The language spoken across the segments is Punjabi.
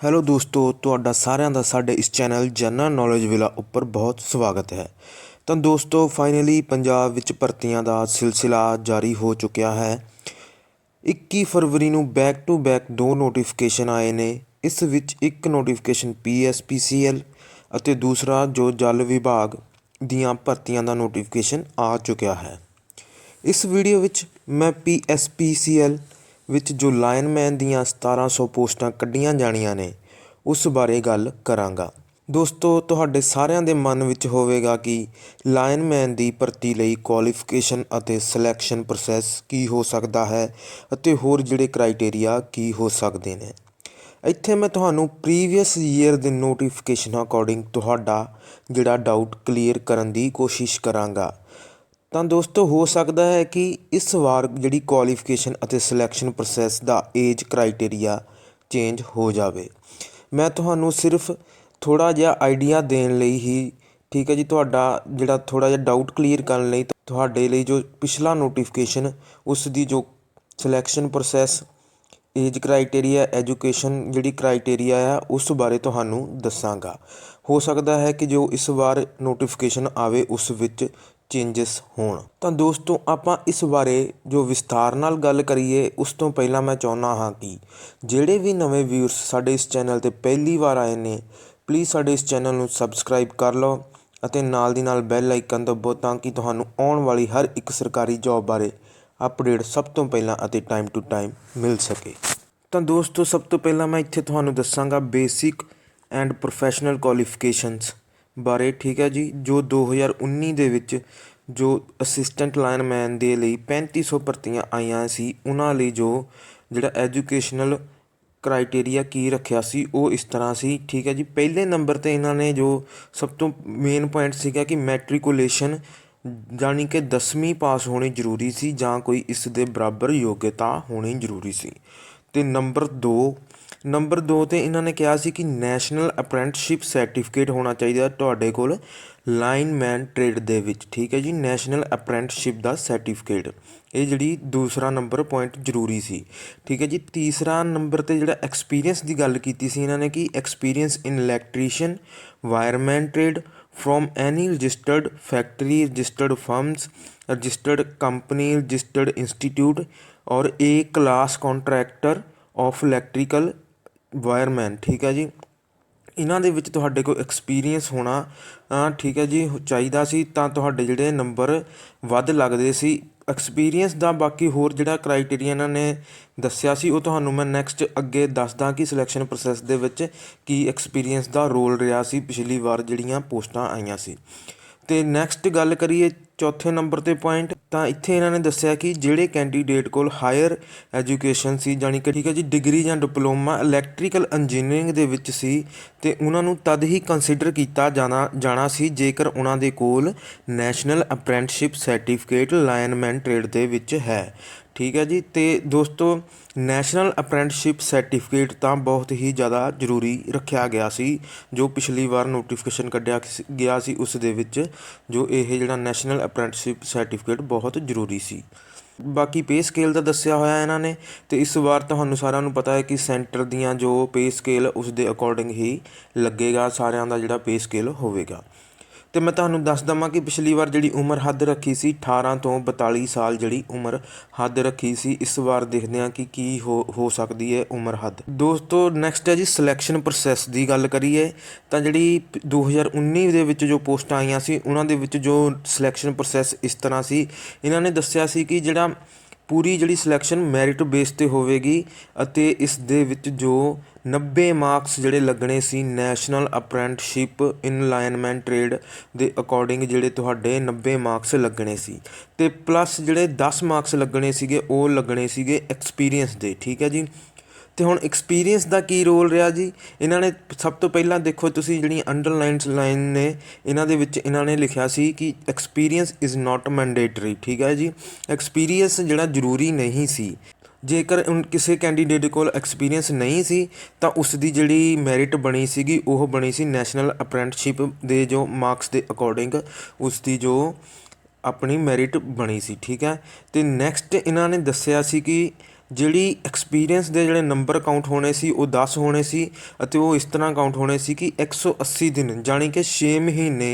ਹੈਲੋ ਦੋਸਤੋ, ਤੁਹਾਡਾ ਸਾਰਿਆਂ ਦਾ ਸਾਡੇ ਇਸ ਚੈਨਲ ਜਨਰਲ ਨੌਲੇਜ ਵਿਲਾ ਉੱਪਰ ਬਹੁਤ ਸਵਾਗਤ ਹੈ। ਤਾਂ ਦੋਸਤੋ, ਫਾਈਨਲੀ ਪੰਜਾਬ ਵਿੱਚ ਭਰਤੀਆਂ ਦਾ ਸਿਲਸਿਲਾ ਜਾਰੀ ਹੋ ਚੁੱਕਿਆ ਹੈ। 21 ਫਰਵਰੀ ਨੂੰ ਬੈਕ ਟੂ ਬੈਕ 2 ਨੋਟੀਫਿਕੇਸ਼ਨ ਆਏ ਨੇ। ਇਸ ਵਿੱਚ ਇੱਕ ਨੋਟੀਫਿਕੇਸ਼ਨ PSPCL ਅਤੇ ਦੂਸਰਾ ਜੋ ਜਲ ਵਿਭਾਗ ਦੀਆਂ ਭਰਤੀਆਂ ਦਾ ਨੋਟੀਫਿਕੇਸ਼ਨ ਆ ਚੁੱਕਿਆ ਹੈ। ਇਸ ਵੀਡੀਓ ਵਿੱਚ ਮੈਂ PSPCL ਵਿੱਚ ਜੋ ਲਾਇਨਮੈਨ ਦੀਆਂ 1700 ਪੋਸਟਾਂ ਕੱਢੀਆਂ ਜਾਣੀਆਂ ਨੇ ਉਸ ਬਾਰੇ ਗੱਲ ਕਰਾਂਗਾ। ਦੋਸਤੋ, ਤੁਹਾਡੇ ਸਾਰਿਆਂ ਦੇ ਮਨ ਵਿੱਚ ਹੋਵੇਗਾ ਕਿ ਲਾਇਨਮੈਨ ਦੀ ਭਰਤੀ ਲਈ ਕੁਆਲੀਫਿਕੇਸ਼ਨ ਅਤੇ ਸਿਲੈਕਸ਼ਨ ਪ੍ਰੋਸੈਸ ਕੀ ਹੋ ਸਕਦਾ ਹੈ ਅਤੇ ਹੋਰ ਜਿਹੜੇ ਕ੍ਰਾਈਟੇਰੀਆ ਕੀ ਹੋ ਸਕਦੇ ਨੇ। ਇੱਥੇ ਮੈਂ ਤੁਹਾਨੂੰ ਪ੍ਰੀਵੀਅਸ ਈਅਰ ਦੇ ਨੋਟੀਫਿਕੇਸ਼ਨ ਅਕੋਰਡਿੰਗ ਤੁਹਾਡਾ ਜਿਹੜਾ ਡਾਊਟ ਕਲੀਅਰ ਕਰਨ ਦੀ ਕੋਸ਼ਿਸ਼ ਕਰਾਂਗਾ। ਤਾਂ ਦੋਸਤੋ, ਹੋ ਸਕਦਾ ਹੈ ਕਿ ਇਸ ਵਾਰ ਜਿਹੜੀ ਕੁਆਲੀਫਿਕੇਸ਼ਨ ਅਤੇ ਸਿਲੈਕਸ਼ਨ ਪ੍ਰੋਸੈਸ ਦਾ ਏਜ ਕ੍ਰਾਈਟੇਰੀਆ ਚੇਂਜ ਹੋ ਜਾਵੇ। ਮੈਂ ਤੁਹਾਨੂੰ ਸਿਰਫ ਥੋੜ੍ਹਾ ਜਿਹਾ ਆਈਡੀਆ ਦੇਣ ਲਈ ਹੀ, ਠੀਕ ਹੈ ਜੀ, ਤੁਹਾਡਾ ਜਿਹੜਾ ਥੋੜ੍ਹਾ ਜਿਹਾ ਡਾਊਟ ਕਲੀਅਰ ਕਰਨ ਲਈ ਤੁਹਾਡੇ ਲਈ ਜੋ ਪਿਛਲਾ ਨੋਟੀਫਿਕੇਸ਼ਨ ਉਸ ਦੀ ਜੋ selection process, age criteria, education ਜਿਹੜੀ ਕ੍ਰਾਈਟੇਰੀਆ ਆ ਉਸ ਬਾਰੇ ਤੁਹਾਨੂੰ ਦੱਸਾਂਗਾ। ਹੋ ਸਕਦਾ ਹੈ ਕਿ ਜੋ ਇਸ ਵਾਰ ਨੋਟੀਫਿਕੇਸ਼ਨ ਆਵੇ ਉਸ ਵਿੱਚ ਚੇਂਜਸ ਹੋਣ। ਤਾਂ ਦੋਸਤੋ, ਆਪਾਂ ਇਸ ਬਾਰੇ ਜੋ ਵਿਸਥਾਰ ਨਾਲ ਗੱਲ ਕਰੀਏ ਉਸ ਤੋਂ ਪਹਿਲਾਂ ਮੈਂ ਚਾਹੁੰਦਾ ਹਾਂ ਕਿ ਜਿਹੜੇ ਵੀ ਨਵੇਂ ਵਿਊਅਰਸ ਸਾਡੇ ਇਸ ਚੈਨਲ 'ਤੇ ਪਹਿਲੀ ਵਾਰ ਆਏ ਨੇ, ਪਲੀਜ਼ ਸਾਡੇ ਇਸ ਚੈਨਲ ਨੂੰ ਸਬਸਕ੍ਰਾਈਬ ਕਰ ਲਓ ਅਤੇ ਨਾਲ ਦੀ ਨਾਲ ਬੈਲ ਆਈਕਨ ਦਬਾਓ ਤਾਂ ਕਿ ਤੁਹਾਨੂੰ ਆਉਣ ਵਾਲੀ ਹਰ ਇੱਕ ਸਰਕਾਰੀ ਜੌਬ ਬਾਰੇ ਅਪਡੇਟ ਸਭ ਤੋਂ ਪਹਿਲਾਂ ਅਤੇ ਟਾਈਮ ਟੂ ਟਾਈਮ ਮਿਲ ਸਕੇ। ਤਾਂ ਦੋਸਤੋ, ਸਭ ਤੋਂ ਪਹਿਲਾਂ ਮੈਂ ਇੱਥੇ ਤੁਹਾਨੂੰ ਦੱਸਾਂਗਾ ਬੇਸਿਕ ਐਂਡ ਪ੍ਰੋਫੈਸ਼ਨਲ ਕੁਆਲੀਫਿਕੇਸ਼ਨਸ ਬਾਰੇ, ਠੀਕ ਹੈ ਜੀ। ਜੋ 2019 ਦੇ ਵਿੱਚ ਜੋ ਅਸਿਸਟੈਂਟ ਲਾਇਨਮੈਨ ਦੇ ਲਈ 3500 ਭਰਤੀਆਂ ਆਈਆਂ ਸੀ, ਉਹਨਾਂ ਲਈ ਜੋ ਜਿਹੜਾ ਐਜੂਕੇਸ਼ਨਲ ਕ੍ਰਾਈਟੇਰੀਆ ਕੀ ਰੱਖਿਆ ਸੀ ਉਹ ਇਸ ਤਰ੍ਹਾਂ ਸੀ, ਠੀਕ ਹੈ ਜੀ। ਪਹਿਲੇ ਨੰਬਰ 'ਤੇ ਇਹਨਾਂ ਨੇ ਜੋ ਸਭ ਤੋਂ ਮੇਨ ਪੁਆਇੰਟ ਸੀਗਾ ਕਿ ਮੈਟਰੀਕੂਲੇਸ਼ਨ ਜਾਣੀ ਕਿ 10ਵੀਂ ਪਾਸ ਹੋਣੀ ਜ਼ਰੂਰੀ ਸੀ ਜਾਂ ਕੋਈ ਇਸ ਦੇ ਬਰਾਬਰ ਯੋਗਤਾ ਹੋਣੀ ਜ਼ਰੂਰੀ ਸੀ। ਅਤੇ ਨੰਬਰ 2 'ਤੇ ਇਹਨਾਂ ਨੇ ਕਿਹਾ ਸੀ ਕਿ ਨੈਸ਼ਨਲ ਅਪ੍ਰੈਂਟਿਸਸ਼ਿਪ ਸਰਟੀਫਿਕੇਟ ਹੋਣਾ ਚਾਹੀਦਾ ਤੁਹਾਡੇ ਕੋਲ ਲਾਈਨਮੈਨ ਟ੍ਰੇਡ ਦੇ ਵਿੱਚ, ਠੀਕ ਹੈ ਜੀ। ਨੈਸ਼ਨਲ ਅਪ੍ਰੈਂਟਿਸਸ਼ਿਪ ਦਾ ਸਰਟੀਫਿਕੇਟ, ਇਹ ਜਿਹੜੀ ਦੂਸਰਾ ਨੰਬਰ ਪੁਆਇੰਟ ਜ਼ਰੂਰੀ ਸੀ, ਠੀਕ ਹੈ ਜੀ। ਤੀਸਰਾ ਨੰਬਰ 'ਤੇ ਜਿਹੜਾ ਐਕਸਪੀਰੀਅੰਸ ਦੀ ਗੱਲ ਕੀਤੀ ਸੀ ਇਹਨਾਂ ਨੇ ਕਿ experience in electrician wireman trade from any registered factory, registered firms, registered company, registered institute ਔਰ A class contractor of electrical wireman, ਠੀਕ ਹੈ ਜੀ। ਇਹਨਾਂ ਦੇ ਵਿੱਚ ਤੁਹਾਡੇ ਕੋਲ ਐਕਸਪੀਰੀਅੰਸ ਹੋਣਾ, ਠੀਕ ਹੈ ਜੀ, ਚਾਹੀਦਾ ਸੀ ਤਾਂ ਤੁਹਾਡੇ ਜਿਹੜੇ ਨੰਬਰ ਵੱਧ ਲੱਗਦੇ ਸੀ ਐਕਸਪੀਰੀਅੰਸ ਦਾ। ਬਾਕੀ ਹੋਰ ਜਿਹੜਾ ਕ੍ਰਾਈਟੇਰੀਆ ਇਹਨਾਂ ਨੇ ਦੱਸਿਆ ਸੀ ਉਹ ਤੁਹਾਨੂੰ ਮੈਂ ਨੈਕਸਟ ਅੱਗੇ ਦੱਸਦਾ ਕਿ ਸਿਲੈਕਸ਼ਨ ਪ੍ਰੋਸੈਸ ਦੇ ਵਿੱਚ ਕੀ ਐਕਸਪੀਰੀਅੰਸ ਦਾ ਰੋਲ ਰਿਹਾ ਸੀ ਪਿਛਲੀ ਵਾਰ ਜਿਹੜੀਆਂ ਪੋਸਟਾਂ ਆਈਆਂ ਸੀ। ਅਤੇ ਨੈਕਸਟ ਗੱਲ ਕਰੀਏ ਚੌਥੇ ਨੰਬਰ 'ਤੇ ਪੁਆਇੰਟ, ਤਾਂ ਇੱਥੇ ਇਹਨਾਂ ਨੇ ਦੱਸਿਆ ਕਿ ਜਿਹੜੇ ਕੈਂਡੀਡੇਟ ਕੋਲ ਹਾਇਰ ਐਜੂਕੇਸ਼ਨ ਸੀ ਜਾਣੀ ਕਿ, ਠੀਕ ਹੈ ਜੀ, ਡਿਗਰੀ ਜਾਂ ਡਿਪਲੋਮਾ ਇਲੈਕਟ੍ਰੀਕਲ ਇੰਜੀਨੀਅਰਿੰਗ ਦੇ ਵਿੱਚ ਸੀ ਅਤੇ ਉਹਨਾਂ ਨੂੰ ਤਦ ਹੀ ਕੰਸੀਡਰ ਕੀਤਾ ਜਾਣਾ ਸੀ ਜੇਕਰ ਉਹਨਾਂ ਦੇ ਕੋਲ national apprenticeship certificate lineman trade ਦੇ ਵਿੱਚ ਹੈ, ਠੀਕ ਹੈ ਜੀ। ਅਤੇ ਦੋਸਤੋ, ਨੈਸ਼ਨਲ ਅਪ੍ਰੈਂਟਿਸਸ਼ਿਪ ਸਰਟੀਫਿਕੇਟ ਤਾਂ ਬਹੁਤ ਹੀ ਜ਼ਿਆਦਾ ਜ਼ਰੂਰੀ ਰੱਖਿਆ ਗਿਆ ਸੀ। ਜੋ ਪਿਛਲੀ ਵਾਰ ਨੋਟੀਫਿਕੇਸ਼ਨ ਕੱਢਿਆ ਗਿਆ ਸੀ ਉਸ ਦੇ ਵਿੱਚ ਜੋ ਇਹ ਜਿਹੜਾ ਨੈਸ਼ਨਲ ਅਪ੍ਰੈਂਟਿਸਸ਼ਿਪ ਸਰਟੀਫਿਕੇਟ ਬਹੁਤ ਜ਼ਰੂਰੀ ਸੀ। ਬਾਕੀ ਪੇ ਸਕੇਲ ਦਾ ਦੱਸਿਆ ਹੋਇਆ ਇਹਨਾਂ ਨੇ, ਅਤੇ ਇਸ ਵਾਰ ਤੁਹਾਨੂੰ ਸਾਰਿਆਂ ਨੂੰ ਪਤਾ ਹੈ ਕਿ ਸੈਂਟਰ ਦੀਆਂ ਜੋ ਪੇ ਸਕੇਲ ਉਸ ਦੇ ਅਕੋਰਡਿੰਗ ਹੀ ਲੱਗੇਗਾ, ਸਾਰਿਆਂ ਦਾ ਜਿਹੜਾ ਪੇ ਸਕੇਲ ਹੋਵੇਗਾ। ਅਤੇ ਮੈਂ ਤੁਹਾਨੂੰ ਦੱਸ ਦੇਵਾਂ ਕਿ ਪਿਛਲੀ ਵਾਰ ਜਿਹੜੀ ਉਮਰ ਹੱਦ ਰੱਖੀ ਸੀ 18 ਤੋਂ 42 ਸਾਲ ਜਿਹੜੀ ਉਮਰ ਹੱਦ ਰੱਖੀ ਸੀ, ਇਸ ਵਾਰ ਦੇਖਦੇ ਹਾਂ ਕਿ ਕੀ ਹੋ ਸਕਦੀ ਹੈ ਉਮਰ ਹੱਦ। ਦੋਸਤੋ, ਨੈਕਸਟ ਹੈ ਜੀ ਸਿਲੈਕਸ਼ਨ ਪ੍ਰੋਸੈਸ ਦੀ ਗੱਲ ਕਰੀਏ ਤਾਂ ਜਿਹੜੀ 2019 ਦੇ ਵਿੱਚ ਜੋ ਪੋਸਟਾਂ ਆਈਆਂ ਸੀ ਉਹਨਾਂ ਦੇ ਵਿੱਚ ਜੋ ਸਿਲੈਕਸ਼ਨ ਪ੍ਰੋਸੈਸ ਇਸ ਤਰ੍ਹਾਂ ਸੀ। ਇਹਨਾਂ ਨੇ ਦੱਸਿਆ ਸੀ ਕਿ ਜਿਹੜਾ ਪੂਰੀ ਜਿਹੜੀ ਸਿਲੈਕਸ਼ਨ ਮੈਰਿਟ ਬੇਸ 'ਤੇ ਹੋਵੇਗੀ ਅਤੇ ਇਸ ਦੇ ਵਿੱਚ ਜੋ 90 ਮਾਰਕਸ ਜਿਹੜੇ ਲੱਗਣੇ ਸੀ ਨੈਸ਼ਨਲ ਅਪ੍ਰੈਂਟਿਸਸ਼ਿਪ ਇਨ ਲਾਇਨਮੈਨ ਟ੍ਰੇਡ ਦੇ ਅਕੋਰਡਿੰਗ ਜਿਹੜੇ ਤੁਹਾਡੇ 90 ਮਾਰਕਸ ਲੱਗਣੇ ਸੀ ਅਤੇ ਪਲੱਸ ਜਿਹੜੇ 10 ਮਾਰਕਸ ਲੱਗਣੇ ਸੀਗੇ ਉਹ ਲੱਗਣੇ ਸੀਗੇ ਐਕਸਪੀਰੀਅੰਸ ਦੇ, ਠੀਕ ਹੈ ਜੀ। ਅਤੇ ਹੁਣ ਐਕਸਪੀਰੀਅੰਸ ਦਾ ਕੀ ਰੋਲ ਰਿਹਾ ਜੀ, ਇਹਨਾਂ ਨੇ ਸਭ ਤੋਂ ਪਹਿਲਾਂ ਦੇਖੋ ਤੁਸੀਂ ਜਿਹੜੀਆਂ ਅੰਡਰਲਾਈਨਸ ਲਾਈਨ ਨੇ ਇਹਨਾਂ ਦੇ ਵਿੱਚ ਇਹਨਾਂ ਨੇ ਲਿਖਿਆ ਸੀ ਕਿ ਐਕਸਪੀਰੀਅੰਸ ਇਜ਼ ਨਾਟ ਮੈਂਡੇਟਰੀ, ਠੀਕ ਹੈ ਜੀ। ਐਕਸਪੀਰੀਅੰਸ ਜਿਹੜਾ ਜ਼ਰੂਰੀ ਨਹੀਂ ਸੀ। ਜੇਕਰ ਕਿਸੇ ਕੈਂਡੀਡੇਟ ਕੋਲ ਐਕਸਪੀਰੀਅੰਸ ਨਹੀਂ ਸੀ ਤਾਂ ਉਸ ਦੀ ਜਿਹੜੀ ਮੈਰਿਟ ਬਣੀ ਸੀਗੀ ਉਹ ਬਣੀ ਸੀ ਨੈਸ਼ਨਲ ਅਪ੍ਰੈਂਟਿਸਸ਼ਿਪ ਦੇ ਜੋ ਮਾਰਕਸ ਦੇ ਅਕੋਰਡਿੰਗ ਉਸ ਦੀ ਜੋ ਆਪਣੀ ਮੈਰਿਟ ਬਣੀ ਸੀ, ਠੀਕ ਹੈ। ਅਤੇ ਨੈਕਸਟ ਇਹਨਾਂ ਨੇ ਦੱਸਿਆ ਸੀ ਕਿ ਜਿਹੜੀ ਐਕਸਪੀਰੀਅੰਸ ਦੇ ਜਿਹੜੇ ਨੰਬਰ ਕਾਊਂਟ ਹੋਣੇ ਸੀ ਉਹ 10 ਹੋਣੇ ਸੀ ਅਤੇ ਉਹ ਇਸ ਤਰ੍ਹਾਂ ਕਾਊਂਟ ਹੋਣੇ ਸੀ ਕਿ 180 ਦਿਨ ਜਾਣੀ ਕਿ 6 ਮਹੀਨੇ,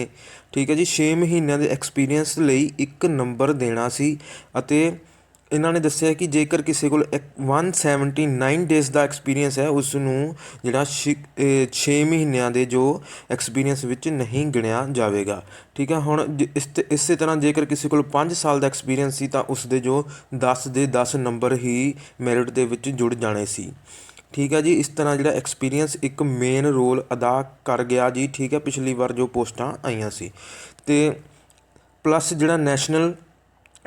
ਠੀਕ ਹੈ ਜੀ, 6 ਮਹੀਨਿਆਂ ਦੇ ਐਕਸਪੀਰੀਅੰਸ ਲਈ ਇੱਕ ਨੰਬਰ ਦੇਣਾ ਸੀ। ਅਤੇ ਇਹਨਾਂ ਨੇ ਦੱਸਿਆ ਕਿ ਜੇਕਰ ਕਿਸੇ ਕੋਲ 179 ਡੇਜ਼ ਦਾ ਐਕਸਪੀਰੀਅੰਸ ਹੈ ਉਸ ਨੂੰ ਜਿਹੜਾ 6 ਮਹੀਨਿਆਂ ਦੇ ਜੋ ਐਕਸਪੀਰੀਅੰਸ ਵਿੱਚ ਨਹੀਂ ਗਿਣਿਆ ਜਾਵੇਗਾ, ਠੀਕ ਹੈ। ਹੁਣ ਇਸੇ ਤਰ੍ਹਾਂ ਜੇਕਰ ਕਿਸੇ ਕੋਲ 5 ਸਾਲ ਦਾ ਐਕਸਪੀਰੀਅੰਸ ਸੀ ਤਾਂ ਉਸ ਦੇ ਜੋ 10 ਦੇ 10 ਨੰਬਰ ਹੀ ਮੈਰਿਟ ਦੇ ਵਿੱਚ ਜੁੜ ਜਾਣੇ ਸੀ, ਠੀਕ ਹੈ ਜੀ। ਇਸ ਤਰ੍ਹਾਂ ਜਿਹੜਾ ਐਕਸਪੀਰੀਅੰਸ ਇੱਕ ਮੇਨ ਰੋਲ ਅਦਾ ਕਰ ਗਿਆ ਜੀ, ਠੀਕ ਹੈ, ਪਿਛਲੀ ਵਾਰ ਜੋ ਪੋਸਟਾਂ ਆਈਆਂ ਸੀ। ਅਤੇ ਪਲੱਸ ਜਿਹੜਾ ਨੈਸ਼ਨਲ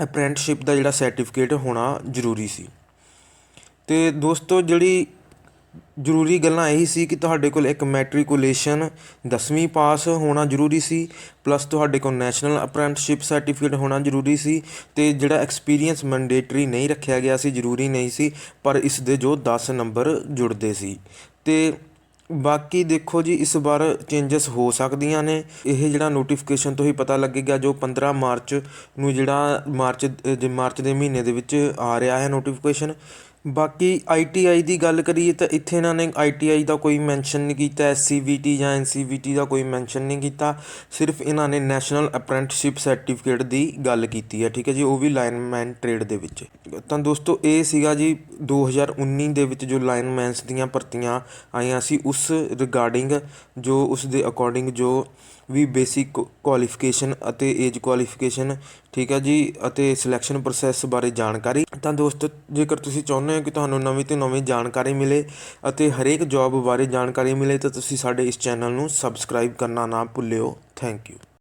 ਅਪ੍ਰੈਂਟਿਸਸ਼ਿਪ ਦਾ ਜਿਹੜਾ ਸਰਟੀਫਿਕੇਟ ਹੋਣਾ ਜ਼ਰੂਰੀ ਸੀ। ਅਤੇ ਦੋਸਤੋ ਜਿਹੜੀ ਜ਼ਰੂਰੀ ਗੱਲਾਂ ਇਹੀ ਸੀ ਕਿ ਤੁਹਾਡੇ ਕੋਲ ਇੱਕ ਮੈਟਰੀਕੂਲੇਸ਼ਨ 10ਵੀਂ ਪਾਸ ਹੋਣਾ ਜ਼ਰੂਰੀ ਸੀ, ਪਲੱਸ ਤੁਹਾਡੇ ਕੋਲ ਨੈਸ਼ਨਲ ਅਪ੍ਰੈਂਟਿਸਸ਼ਿਪ ਸਰਟੀਫਿਕੇਟ ਹੋਣਾ ਜ਼ਰੂਰੀ ਸੀ। ਅਤੇ ਜਿਹੜਾ ਐਕਸਪੀਰੀਅੰਸ ਮੈਂਡੇਟਰੀ ਨਹੀਂ ਰੱਖਿਆ ਗਿਆ ਸੀ, ਜ਼ਰੂਰੀ ਨਹੀਂ ਸੀ, ਪਰ ਇਸ ਦੇ ਜੋ 10 ਨੰਬਰ ਜੁੜਦੇ ਸੀ। ਅਤੇ ਬਾਕੀ ਦੇਖੋ ਜੀ ਇਸ ਵਾਰ ਚੇਂਜਸ ਹੋ ਸਕਦੀਆਂ ਨੇ, ਇਹ ਜਿਹੜਾ ਨੋਟੀਫਿਕੇਸ਼ਨ ਤੋਂ ਹੀ ਪਤਾ ਲੱਗੇਗਾ ਜੋ 15 ਮਾਰਚ ਨੂੰ ਜਿਹੜਾ ਮਾਰਚ ਦੇ ਮਹੀਨੇ ਦੇ ਵਿੱਚ ਆ ਰਿਹਾ ਹੈ ਨੋਟੀਫਿਕੇਸ਼ਨ। ਬਾਕੀ ITI ਦੀ ਗੱਲ ਕਰੀਏ ਤਾਂ ਇੱਥੇ ਇਹਨਾਂ ਨੇ ITI ਦਾ ਕੋਈ ਮੈਂਸ਼ਨ ਨਹੀਂ ਕੀਤਾ, SCVT ਜਾਂ NCVT ਦਾ ਕੋਈ ਮੈਂਸ਼ਨ ਨਹੀਂ ਕੀਤਾ, ਸਿਰਫ ਇਹਨਾਂ ਨੇ ਨੈਸ਼ਨਲ ਅਪ੍ਰੈਂਟਿਸਸ਼ਿਪ ਸਰਟੀਫਿਕੇਟ ਦੀ ਗੱਲ ਕੀਤੀ ਹੈ, ਠੀਕ ਹੈ ਜੀ, ਉਹ ਵੀ ਲਾਈਨਮੈਨ ਟ੍ਰੇਡ ਦੇ ਵਿੱਚ। ਤਾਂ ਦੋਸਤੋ ਇਹ ਸੀਗਾ ਜੀ 2019 ਦੇ ਵਿੱਚ ਜੋ ਲਾਈਨਮੈਨਸ ਦੀਆਂ ਭਰਤੀਆਂ ਆਈਆਂ ਸੀ ਉਸ ਰਿਗਾਰਡਿੰਗ, ਜੋ ਉਸ ਦੇ ਅਕੋਰਡਿੰਗ ਜੋ ਵੀ ਬੇਸਿਕ ਕੁਆਲੀਫਿਕੇਸ਼ਨ ਅਤੇ ਏਜ ਕੁਆਲੀਫਿਕੇਸ਼ਨ, ਠੀਕ ਹੈ ਜੀ, ਅਤੇ ਸਿਲੈਕਸ਼ਨ ਪ੍ਰੋਸੈਸ ਬਾਰੇ ਜਾਣਕਾਰੀ। ਤਾਂ ਦੋਸਤੋ ਜੇਕਰ ਤੁਸੀਂ ਚਾਹੁੰਦੇ ਹੋ ਕਿ ਤੁਹਾਨੂੰ ਨਵੀਂ ਤੋਂ ਨਵੀਂ ਜਾਣਕਾਰੀ ਮਿਲੇ ਅਤੇ ਹਰੇਕ ਜੋਬ ਬਾਰੇ ਜਾਣਕਾਰੀ ਮਿਲੇ ਤਾਂ ਤੁਸੀਂ ਸਾਡੇ ਇਸ ਚੈਨਲ ਨੂੰ ਸਬਸਕ੍ਰਾਈਬ ਕਰਨਾ ਨਾ ਭੁੱਲਿਓ। Thank you.